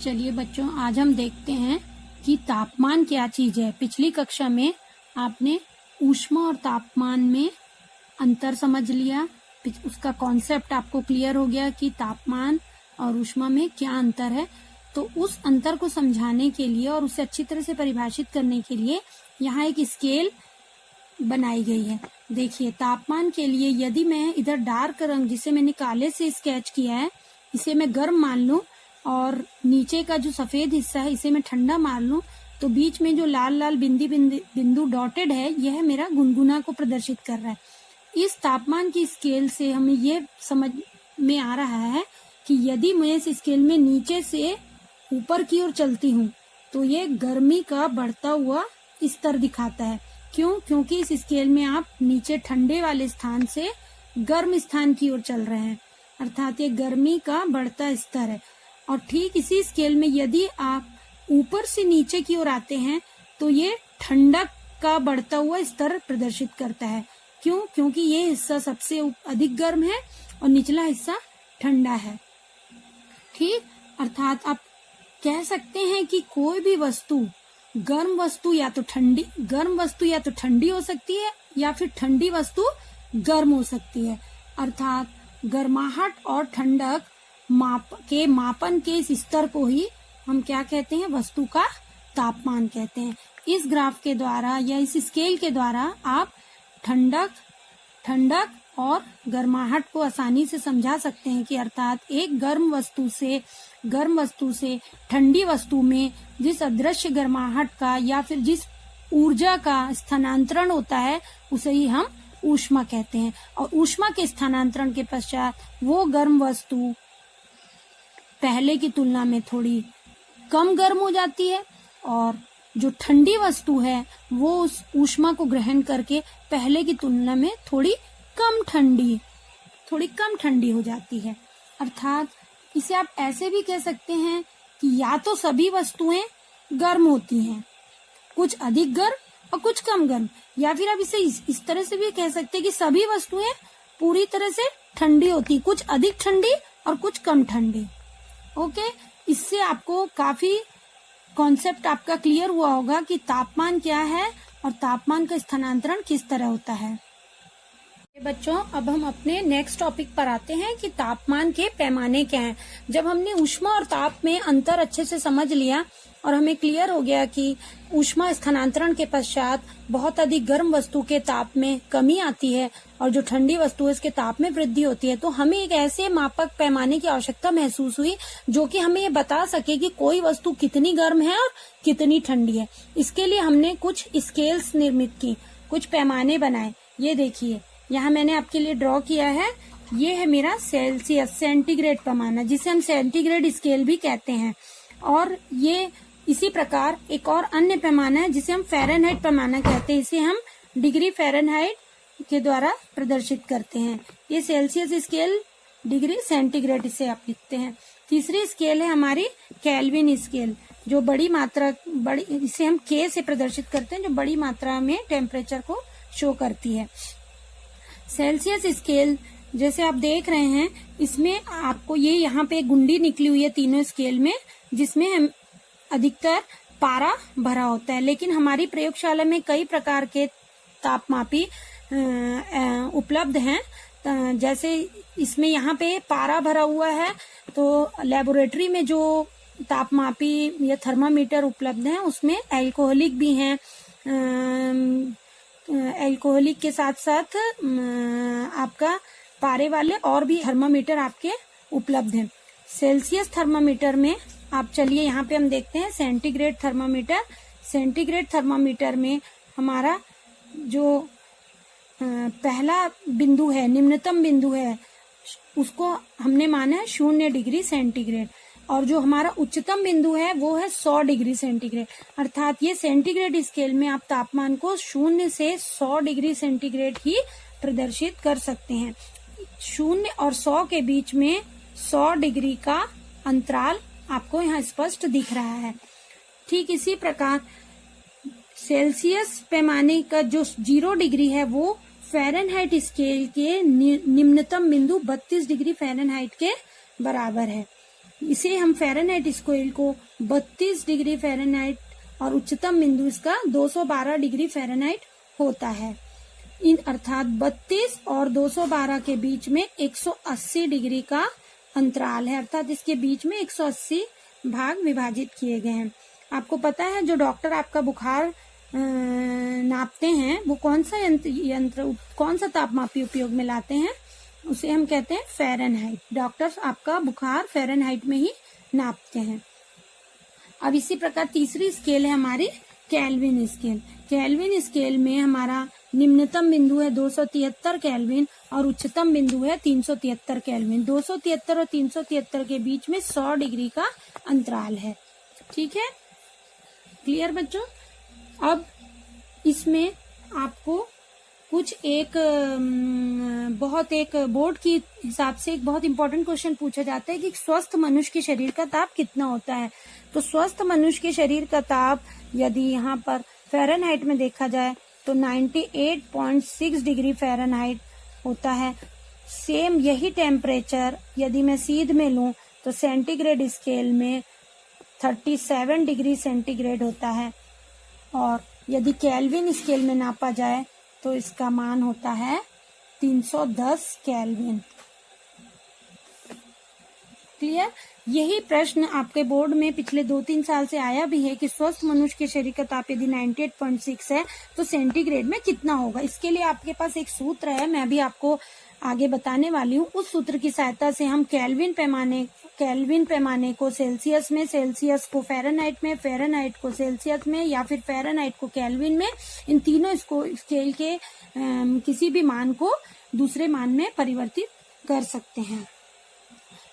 चलिए बच्चों, आज हम देखते हैं कि तापमान क्या चीज है। पिछली कक्षा में आपने ऊष्मा और तापमान में अंतर समझ लिया, उसका कॉन्सेप्ट आपको क्लियर हो गया कि तापमान और ऊष्मा में क्या अंतर है। तो उस अंतर को समझाने के लिए और उसे अच्छी तरह से परिभाषित करने के लिए यहाँ एक स्केल बनाई गई है। देखिए, तापमान के लिए यदि मैं इधर डार्क रंग जिसे मैंने काले से स्केच किया है इसे मैं गर्म मान लूं और नीचे का जो सफेद हिस्सा है इसे मैं ठंडा मान लूं, तो बीच में जो लाल लाल बिंदु डॉटेड है यह मेरा गुनगुना को प्रदर्शित कर रहा है। इस तापमान की स्केल से हमें यह समझ में आ रहा है कि यदि मैं इस स्केल में नीचे से ऊपर की ओर चलती हूँ तो ये गर्मी का बढ़ता हुआ स्तर दिखाता है। क्यों? क्योंकि इस स्केल में आप नीचे ठंडे वाले स्थान से गर्म स्थान की ओर चल रहे हैं, अर्थात ये गर्मी का बढ़ता स्तर है। और ठीक इसी स्केल में यदि आप ऊपर से नीचे की ओर आते हैं तो ये ठंडक का बढ़ता हुआ स्तर प्रदर्शित करता है। क्यों? क्योंकि ये हिस्सा सबसे अधिक गर्म है और निचला हिस्सा ठंडा है। ठीक, अर्थात आप कह सकते हैं कि कोई भी वस्तु गर्म वस्तु या तो ठंडी हो सकती है या फिर ठंडी वस्तु गर्म हो सकती है। अर्थात गर्माहट और ठंडक मापन के इस स्तर को ही हम क्या कहते हैं? वस्तु का तापमान कहते हैं। इस ग्राफ के द्वारा या इस स्केल के द्वारा आप ठंडक और गर्माहट को आसानी से समझा सकते हैं कि अर्थात एक गर्म वस्तु से ठंडी वस्तु में जिस अदृश्य गर्माहट का या फिर जिस ऊर्जा का स्थानांतरण होता है उसे ही हम ऊष्मा कहते हैं। और ऊष्मा के स्थानांतरण के पश्चात वो गर्म वस्तु पहले की तुलना में थोड़ी कम गर्म हो जाती है और जो ठंडी वस्तु है वो उस ऊष्मा को ग्रहण करके पहले की तुलना में थोड़ी कम ठंडी हो जाती है। अर्थात इसे आप ऐसे भी कह सकते हैं कि या तो सभी वस्तुएं गर्म होती हैं, कुछ अधिक गर्म और कुछ कम गर्म, या फिर आप इसे इस तरह से भी कह सकते हैं कि सभी वस्तुएं पूरी तरह से ठंडी होती, कुछ अधिक ठंडी और कुछ कम ठंडी। ओके, इससे आपको काफी कॉन्सेप्ट आपका क्लियर हुआ होगा कि तापमान क्या है और तापमान का स्थानांतरण किस तरह होता है। बच्चों, अब हम अपने नेक्स्ट टॉपिक पर आते हैं कि तापमान के पैमाने क्या हैं। जब हमने ऊष्मा और ताप में अंतर अच्छे से समझ लिया और हमें क्लियर हो गया कि ऊष्मा स्थानांतरण के पश्चात बहुत अधिक गर्म वस्तु के ताप में कमी आती है और जो ठंडी वस्तु है इसके ताप में वृद्धि होती है, तो हमें एक ऐसे मापक पैमाने की आवश्यकता महसूस हुई जो कि हमें ये बता सके कि कोई वस्तु कितनी गर्म है और कितनी ठंडी है। इसके लिए हमने कुछ स्केल्स निर्मित की, कुछ पैमाने बनाए। ये देखिए, यहाँ मैंने आपके लिए ड्रॉ किया है। ये है मेरा सेल्सियस सेंटीग्रेड पैमाना, जिसे हम सेंटीग्रेड स्केल भी कहते हैं। और ये इसी प्रकार एक और अन्य पैमाना है जिसे हम फ़ारेनहाइट पैमाना कहते हैं। इसे हम डिग्री फ़ारेनहाइट के द्वारा प्रदर्शित करते हैं। ये सेल्सियस स्केल, डिग्री सेंटीग्रेड इसे आप लिखते हैं। तीसरी स्केल है हमारी केल्विन स्केल, जो इसे हम के से प्रदर्शित करते हैं, जो बड़ी मात्रा में टेम्परेचर को शो करती है। सेल्सियस स्केल जैसे आप देख रहे हैं, इसमें आपको ये यहाँ पे गुंडी निकली हुई है तीनों स्केल में, जिसमें हम अधिकतर पारा भरा होता है। लेकिन हमारी प्रयोगशाला में कई प्रकार के तापमापी उपलब्ध हैं। जैसे इसमें यहाँ पे पारा भरा हुआ है, तो लेबोरेटरी में जो तापमापी या थर्मामीटर उपलब्ध हैं उसमें एल्कोहलिक भी हैं। एल्कोहलिक के साथ साथ आपका पारे वाले और भी थर्मामीटर आपके उपलब्ध हैं। सेल्सियस थर्मामीटर में आप चलिए यहाँ पे हम देखते हैं सेंटीग्रेड थर्मामीटर। सेंटीग्रेड थर्मामीटर में हमारा जो पहला बिंदु है, निम्नतम बिंदु है, उसको हमने माना है 0 डिग्री सेंटीग्रेड, और जो हमारा उच्चतम बिंदु है वो है 100 डिग्री सेंटीग्रेड। अर्थात ये सेंटीग्रेड स्केल में आप तापमान को 0 से 100 डिग्री सेंटीग्रेड ही प्रदर्शित कर सकते हैं। 0 और 100 के बीच में 100 डिग्री का अंतराल आपको यहाँ स्पष्ट दिख रहा है। ठीक इसी प्रकार सेल्सियस पैमाने का जो 0 डिग्री है वो फ़ारेनहाइट स्केल के निम्नतम बिंदु 32 डिग्री फ़ारेनहाइट के बराबर है। इसे हम फ़ारेनहाइट स्केल को 32 डिग्री फ़ारेनहाइट और उच्चतम बिंदु इसका 212 डिग्री फ़ारेनहाइट होता है। इन अर्थात 32 और 212 के बीच में 180 डिग्री का अंतराल है, अर्थात इसके बीच में 180 भाग विभाजित किए गए हैं। आपको पता है जो डॉक्टर आपका बुखार नापते हैं वो कौन सा यंत्र कौन सा तापमापी उपयोग में लाते हैं, उसे हम कहते हैं फ़ारेनहाइट। डॉक्टर्स आपका बुखार फ़ारेनहाइट में ही नापते हैं। अब इसी प्रकार तीसरी स्केल है हमारी केल्विन स्केल। केल्विन स्केल में हमारा निम्नतम बिंदु है 273 केल्विन और उच्चतम बिंदु है 373 केल्विन। 273 और 373 के बीच में 100 डिग्री का अंतराल है। ठीक है, क्लियर बच्चों। अब इसमें आपको कुछ एक बोर्ड की हिसाब से एक बहुत इंपॉर्टेंट क्वेश्चन पूछा जाता है कि स्वस्थ मनुष्य के शरीर का ताप कितना होता है। तो स्वस्थ मनुष्य के शरीर का ताप यदि यहाँ पर फ़ारेनहाइट में देखा जाए तो 98.6 डिग्री फ़ारेनहाइट होता है। सेम यही टेम्परेचर यदि मैं सीध में लूं तो सेंटीग्रेड स्केल में 37 डिग्री सेंटीग्रेड होता है और यदि केल्विन स्केल में नापा जाए तो इसका मान होता है 310 केल्विन। क्लियर। यही प्रश्न आपके बोर्ड में पिछले 2-3 साल से आया भी है कि स्वस्थ मनुष्य के शरीर का ताप यदि 98.6 है तो सेंटीग्रेड में कितना होगा। इसके लिए आपके पास एक सूत्र है, मैं भी आपको आगे बताने वाली हूँ। उस सूत्र की सहायता से हम केल्विन पैमाने को सेल्सियस में, सेल्सियस को फ़ारेनहाइट में, फ़ारेनहाइट को सेल्सियस में या फिर फ़ारेनहाइट को केल्विन में, इन तीनों स्केल के किसी भी मान को दूसरे मान में परिवर्तित कर सकते हैं।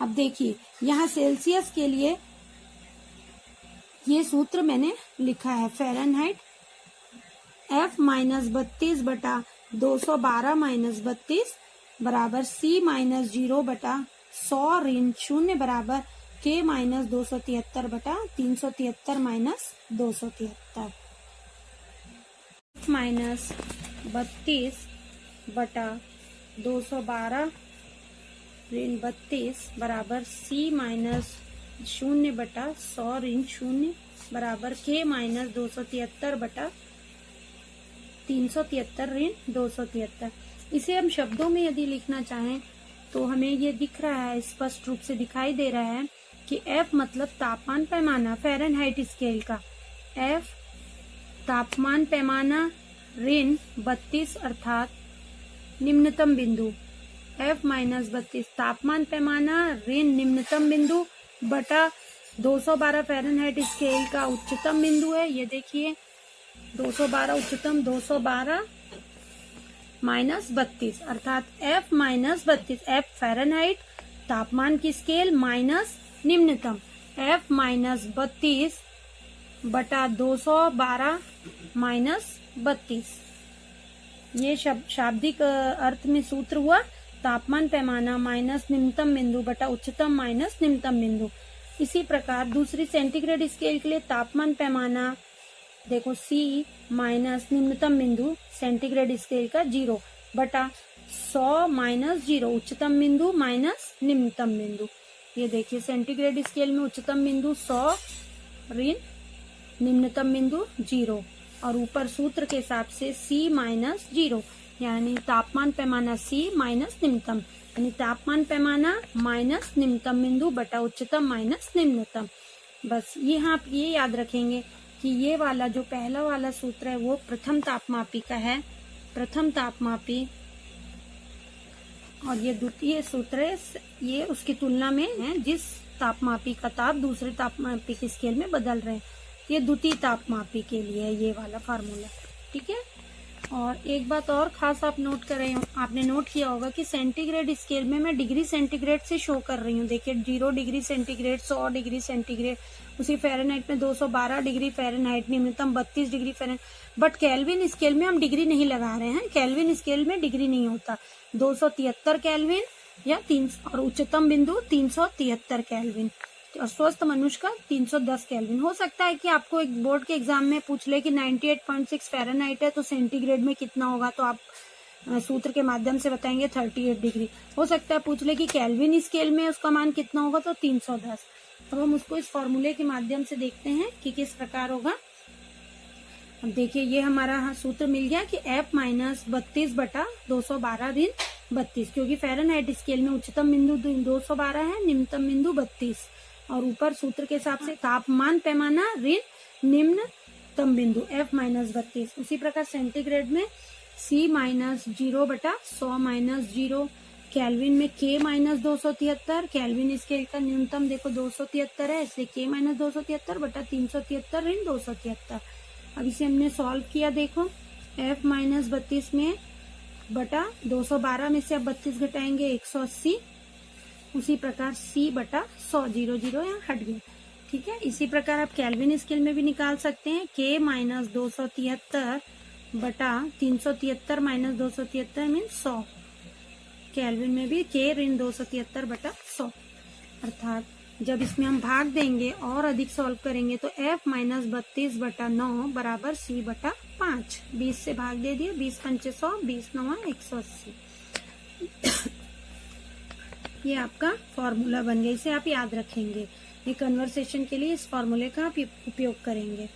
अब देखिए यहाँ सेल्सियस के लिए ये सूत्र मैंने लिखा है, फ़ारेनहाइट F-32/212 बराबर C-0/100 ऋण 0 बराबर K-273/373 - 273। F-32/212 ऋण 32 बराबर C-0/100 ऋण 0 बराबर K-273/373 ऋण 273। इसे हम शब्दों में यदि लिखना चाहें तो हमें ये दिख रहा है, स्पष्ट रूप से दिखाई दे रहा है कि F मतलब तापमान पैमाना फ़ारेनहाइट स्केल का। F तापमान पैमाना ऋण 32 अर्थात निम्नतम बिंदु। F-32 तापमान पैमाना ऋण निम्नतम बिंदु बटा 212 फ़ारेनहाइट स्केल का उच्चतम बिंदु है। ये देखिए 212 उच्चतम, 212 माइनस 32 अर्थात F-32। F फ़ारेनहाइट तापमान की स्केल माइनस निम्नतम F-32 बटा 212 माइनस 32। ये शाब्दिक अर्थ में सूत्र हुआ तापमान पैमाना माइनस निम्नतम बिंदु बटा उच्चतम माइनस निम्नतम बिंदु। इसी प्रकार दूसरी सेंटीग्रेड स्केल के लिए तापमान पैमाना देखो C माइनस निम्नतम बिंदु सेंटीग्रेड स्केल का 0 बटा 100 माइनस 0 उच्चतम बिंदु माइनस निम्नतम बिंदु। ये देखिए सेंटीग्रेड स्केल में उच्चतम बिंदु 100 ऋण निम्नतम बिंदु 0 और ऊपर सूत्र के हिसाब से C माइनस 0 यानी तापमान पैमाना C माइनस निम्नतम, यानी तापमान पैमाना माइनस निम्नतम बिंदु बटा उच्चतम माइनस निम्नतम। बस यहाँ आप ये याद रखेंगे कि ये वाला जो पहला वाला सूत्र है वो प्रथम तापमापी का है, प्रथम तापमापी, और ये द्वितीय सूत्र है ये उसकी तुलना में है जिस तापमापी का ताप दूसरे तापमापी की स्केल में बदल रहे हैं। ये द्वितीय तापमापी के लिए है ये वाला फार्मूला। ठीक है। और एक बात और खास आप नोट कर रहे हो, आपने नोट किया होगा कि सेंटीग्रेड स्केल में मैं डिग्री सेंटीग्रेड से शो कर रही हूँ। देखिए 0 डिग्री सेंटीग्रेड, 100 डिग्री सेंटीग्रेड, उसी फ़ारेनहाइट में 212 डिग्री फ़ारेनहाइट, निम्नतम 32 degree Fahrenheit. But kelvin scale में हम डिग्री नहीं लगा रहे हैं, केल्विन स्केल में डिग्री नहीं होता। 273 केल्विन या 300 और उच्चतम बिंदु 373 केल्विन और स्वस्थ मनुष्य का 310 केल्विन। हो सकता है कि आपको एक बोर्ड के एग्जाम में पूछ ले कि 98.6 फ़ारेनहाइट है तो सेंटीग्रेड में कितना होगा, तो आप सूत्र के माध्यम से बताएंगे 38 डिग्री। हो सकता है पूछ ले कि केल्विन स्केल में उसका मान कितना होगा तो 310। अब हम उसको इस फॉर्मूले के माध्यम से देखते हैं कि किस प्रकार होगा। अब देखिए ये हमारा सूत्र मिल गया कि F माइनस 32/212 ऋण 32, क्योंकि फ़ारेनहाइट स्केल में उच्चतम बिंदु 212 है, निम्नतम बिंदु 32, और ऊपर सूत्र के हिसाब से तापमान पैमाना ऋण निम्नतम बिंदु F माइनस 32। उसी प्रकार सेंटीग्रेड में C माइनस 0/100 माइनस 0, केल्विन में K माइनस 273, केल्विन स्केल का न्यूनतम देखो 273 है, इसलिए K माइनस 273/373 ऋण 273। अब इसे हमने सॉल्व किया, देखो F माइनस 32 में बटा 212 में से अब 32 घटाएंगे 180, उसी प्रकार C/100 0 यहाँ हट गया। ठीक है, इसी प्रकार आप केल्विन स्केल में भी निकाल सकते हैं। K minus 273/373 minus 273 mean 100, kelvin में भी K ऋण 273/100, अर्थात जब इसमें हम भाग देंगे और अधिक सॉल्व करेंगे तो F माइनस 32/9 बराबर C/5। 20 से भाग दे दिए, 20 पंचे 100, 20 9 180। ये आपका फॉर्मूला बन गया, इसे आप याद रखेंगे। ये कन्वर्सेशन के लिए इस फॉर्मूले का आप उपयोग करेंगे।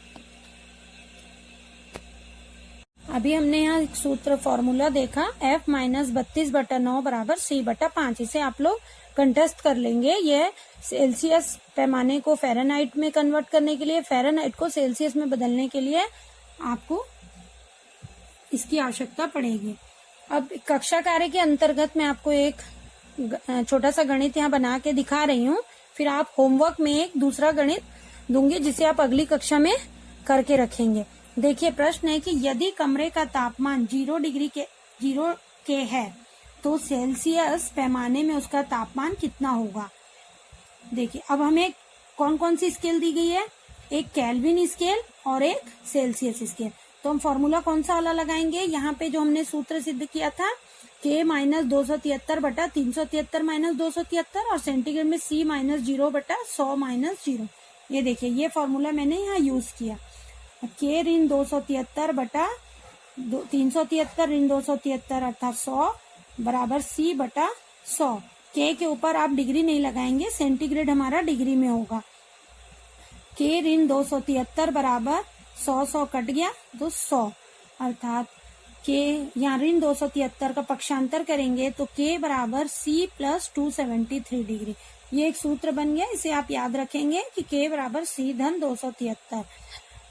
अभी हमने यहाँ एक सूत्र फॉर्मूला देखा, F माइनस 32/9 बराबर C/5। इसे आप लोग कंटेस्ट कर लेंगे। यह सेल्सियस पैमाने को फ़ारेनहाइट में कन्वर्ट करने के लिए, फ़ारेनहाइट को सेल्सियस में बदलने के लिए आपको इसकी आवश्यकता पड़ेगी। अब कक्षा कार्य के अंतर्गत मैं आपको एक छोटा सा गणित यहाँ बना के दिखा रही हूँ, फिर आप होमवर्क में एक दूसरा गणित दूंगी जिसे आप अगली कक्षा में करके रखेंगे। देखिए प्रश्न है कि यदि कमरे का तापमान 0 के है तो सेल्सियस पैमाने में उसका तापमान कितना होगा। देखिए अब हमें कौन कौन सी स्केल दी गई है, एक केल्विन स्केल और एक सेल्सियस स्केल। तो हम फॉर्मूला कौन सा वाला लगाएंगे, यहाँ पे जो हमने सूत्र सिद्ध किया था K माइनस 273/373 माइनस 273 और सेंटीग्रेड में C माइनस 0/100 माइनस 0। ये देखिए ये फॉर्मूला मैंने यहाँ यूज किया। K ऋण 273/373 ऋण 273 अर्थात 100 बराबर C/100। K के ऊपर आप डिग्री नहीं लगाएंगे, सेंटीग्रेड हमारा डिग्री में होगा। K ऋण 273 बराबर 100 कट गया तो 100, अर्थात K यहाँ ऋण 273 का पक्षांतर करेंगे तो K बराबर C प्लस 273 डिग्री। ये एक सूत्र बन गया, इसे आप याद रखेंगे कि K बराबर C धन 273।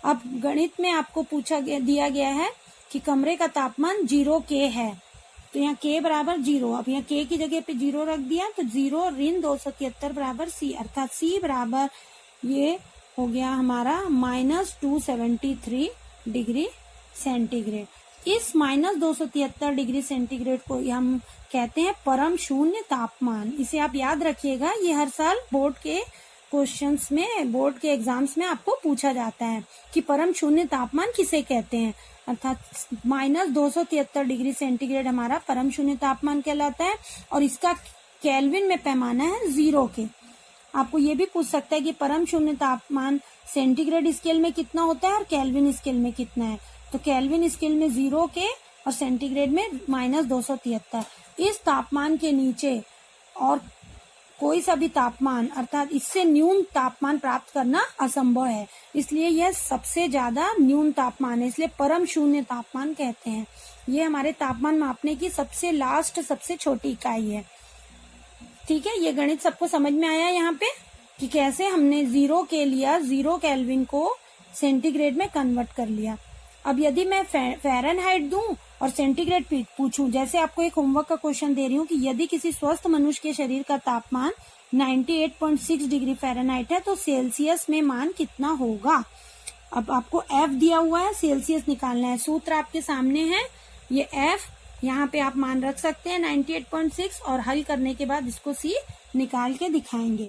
अब गणित में आपको दिया गया है कि कमरे का तापमान 0 K है, तो यहाँ K बराबर 0। अब यहाँ K की जगह पे 0 रख दिया तो 0 ऋण 273 बराबर C, अर्थात C बराबर ये हो गया हमारा माइनस 273 डिग्री सेंटीग्रेड। इस माइनस 273 डिग्री सेंटीग्रेड को हम कहते हैं परम शून्य तापमान। इसे आप याद रखिएगा, ये हर साल बोर्ड के क्वेश्चंस में, बोर्ड के एग्जाम्स में आपको पूछा जाता है कि परम शून्य तापमान किसे कहते हैं, अर्थात माइनस 273 डिग्री सेंटीग्रेड हमारा परम शून्य तापमान कहलाता है और इसका केल्विन में पैमाना है 0 के। आपको ये भी पूछ सकता है कि परम शून्य तापमान सेंटीग्रेड स्केल में कितना होता है और केल्विन स्केल में कितना है। तो केल्विन स्केल में 0 के और सेंटीग्रेड में माइनस 273। इस तापमान के नीचे और कोई सा भी तापमान अर्थात इससे न्यून तापमान प्राप्त करना असंभव है, इसलिए यह सबसे ज्यादा न्यून तापमान है, इसलिए परम शून्य तापमान कहते हैं। ये हमारे तापमान मापने की सबसे लास्ट सबसे छोटी इकाई है। ठीक है, ये गणित सबको समझ में आया यहाँ पे कि कैसे हमने 0 के लिया, 0 केल्विन को सेंटीग्रेड में कन्वर्ट कर लिया। अब यदि मैं फ़ारेनहाइट दूं और सेंटीग्रेड पूछूं, जैसे आपको एक होमवर्क का क्वेश्चन दे रही हूँ कि यदि किसी स्वस्थ मनुष्य के शरीर का तापमान 98.6 डिग्री फ़ारेनहाइट है तो सेल्सियस में मान कितना होगा। अब आपको F दिया हुआ है, सेल्सियस निकालना है। सूत्र आपके सामने है, ये F यहाँ पे आप मान रख सकते हैं 98.6 और हल करने के बाद इसको C निकाल के दिखाएंगे।